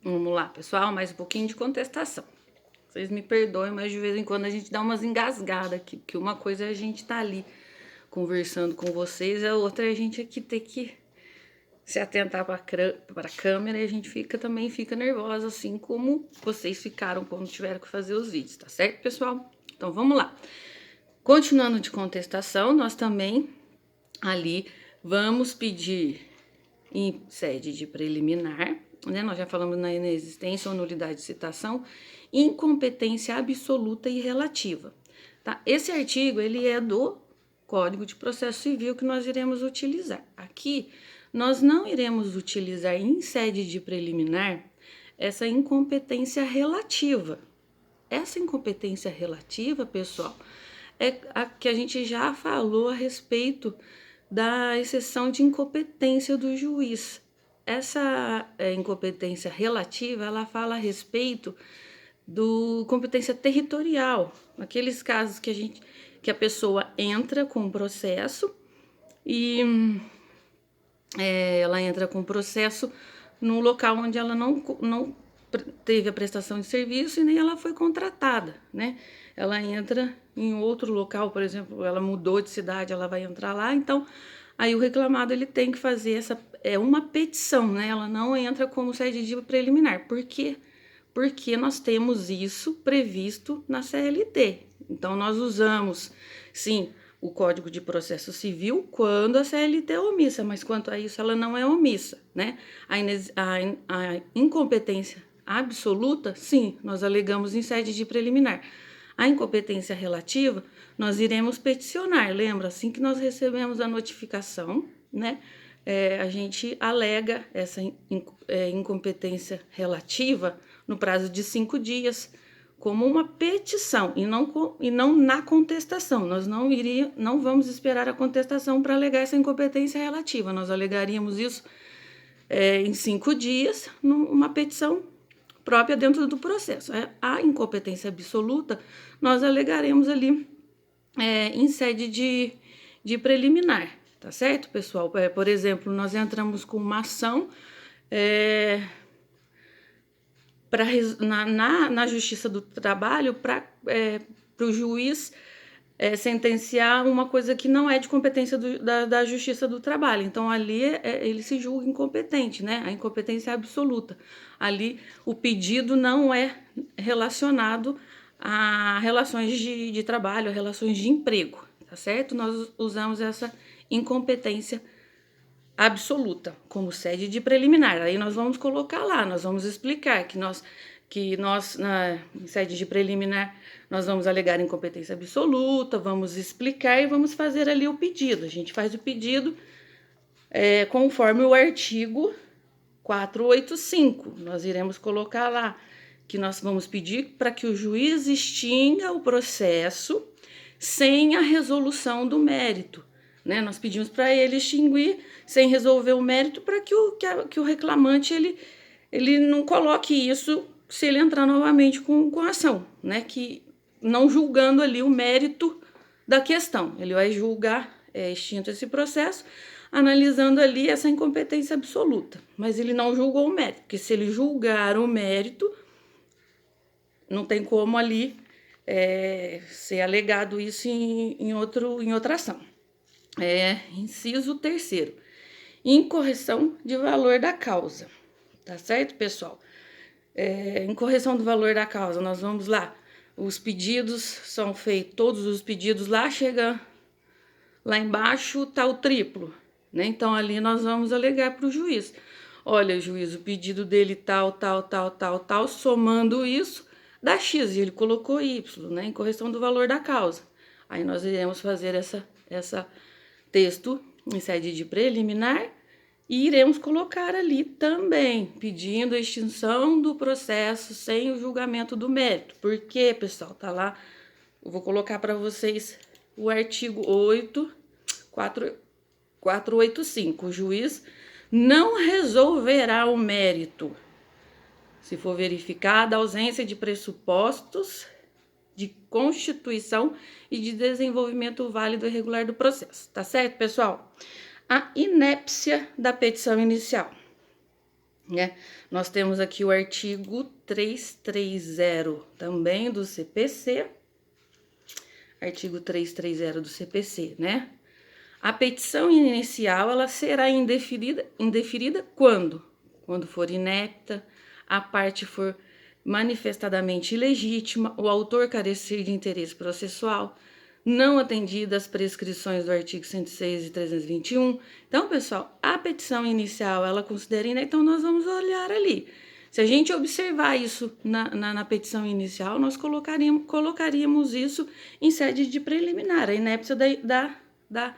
Vamos lá, pessoal, mais um pouquinho de contestação. Vocês me perdoem, mas de vez em quando a gente dá umas engasgadas aqui, que uma coisa é a gente tá ali conversando com vocês, a outra é a gente aqui ter que se atentar para a câmera e a gente também fica nervosa, assim como vocês ficaram quando tiveram que fazer os vídeos, tá certo, pessoal? Então vamos lá. Continuando de contestação, nós também ali vamos pedir em sede de preliminar, né? Nós já falamos na inexistência ou nulidade de citação, incompetência absoluta e relativa, tá? Esse artigo, ele é do Código de Processo Civil que nós iremos utilizar. Aqui, nós não iremos utilizar em sede de preliminar essa incompetência relativa. Essa incompetência relativa, pessoal, é a que a gente já falou a respeito da exceção de incompetência do juiz. Essa incompetência relativa, ela fala a respeito do competência territorial, aqueles casos que a pessoa entra com um processo e ela entra com o processo no local onde ela não teve a prestação de serviço e nem ela foi contratada, né? Ela entra em outro local, por exemplo, ela mudou de cidade, ela vai entrar lá, então aí o reclamado ele tem que fazer uma petição, né? Ela não entra como sede de preliminar. Por quê? Porque nós temos isso previsto na CLT. Então nós usamos, sim, o Código de Processo Civil quando a CLT é omissa, mas quanto a isso ela não é omissa, né? A incompetência absoluta, sim, nós alegamos em sede de preliminar. A incompetência relativa, nós iremos peticionar, lembra? Assim que nós recebemos a notificação, né? A gente alega essa incompetência relativa no prazo de 5 dias, como uma petição e não na contestação. Nós não vamos esperar a contestação para alegar essa incompetência relativa. Nós alegaríamos isso em 5 dias, numa petição própria dentro do processo. A incompetência absoluta, nós alegaremos ali em sede de preliminar, tá certo, pessoal? Por exemplo, nós entramos com uma ação na Justiça do Trabalho para o juiz sentenciar uma coisa que não é de competência da Justiça do Trabalho. Então, ali ele se julga incompetente, né? A incompetência absoluta. Ali, o pedido não é relacionado a relações de trabalho, a relações de emprego, tá certo? Nós usamos essa incompetência absoluta como sede de preliminar. Aí nós vamos colocar lá, nós vamos explicar que nós na sede de preliminar nós vamos alegar incompetência absoluta, vamos explicar e vamos fazer ali o pedido. A gente faz o pedido conforme o artigo 485. Nós iremos colocar lá que nós vamos pedir para que o juiz extinga o processo sem a resolução do mérito, né? Nós pedimos para ele extinguir sem resolver o mérito para que o reclamante ele não coloque isso se ele entrar novamente com a ação, né? Que não julgando ali o mérito da questão. Ele vai julgar extinto esse processo, analisando ali essa incompetência absoluta. Mas ele não julgou o mérito, porque se ele julgar o mérito, não tem como ali ser alegado isso em outra ação. Inciso 3º, incorreção de valor da causa, tá certo, pessoal? Incorreção do valor da causa, nós vamos lá, os pedidos são feitos, todos os pedidos lá, chega lá embaixo, tá o triplo, né? Então, ali nós vamos alegar para o juiz. Olha, juiz, o pedido dele tal, somando isso, dá X, e ele colocou Y, né? Incorreção do valor da causa. Aí nós iremos fazer essa texto em sede de preliminar e iremos colocar ali também, pedindo a extinção do processo sem o julgamento do mérito. Por quê, pessoal? Tá lá, eu vou colocar para vocês o artigo 485. O juiz não resolverá o mérito se for verificada a ausência de pressupostos de constituição e de desenvolvimento válido e regular do processo. Tá certo, pessoal? A inépcia da petição inicial. né? Nós temos aqui o artigo 330 também do CPC, artigo 330 do CPC, né? A petição inicial, ela será indeferida quando? Quando for inepta, a parte for manifestadamente ilegítima, o autor carecer de interesse processual, não atendida às prescrições do artigo 106 e 321. Então, pessoal, a petição inicial, ela considera inepta, então nós vamos olhar ali. Se a gente observar isso na petição inicial, nós colocaríamos isso em sede de preliminar, a inépcia da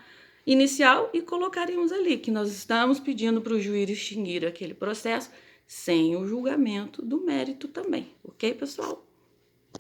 inicial, e colocaríamos ali que nós estamos pedindo para o juiz extinguir aquele processo sem o julgamento do mérito também, ok, pessoal?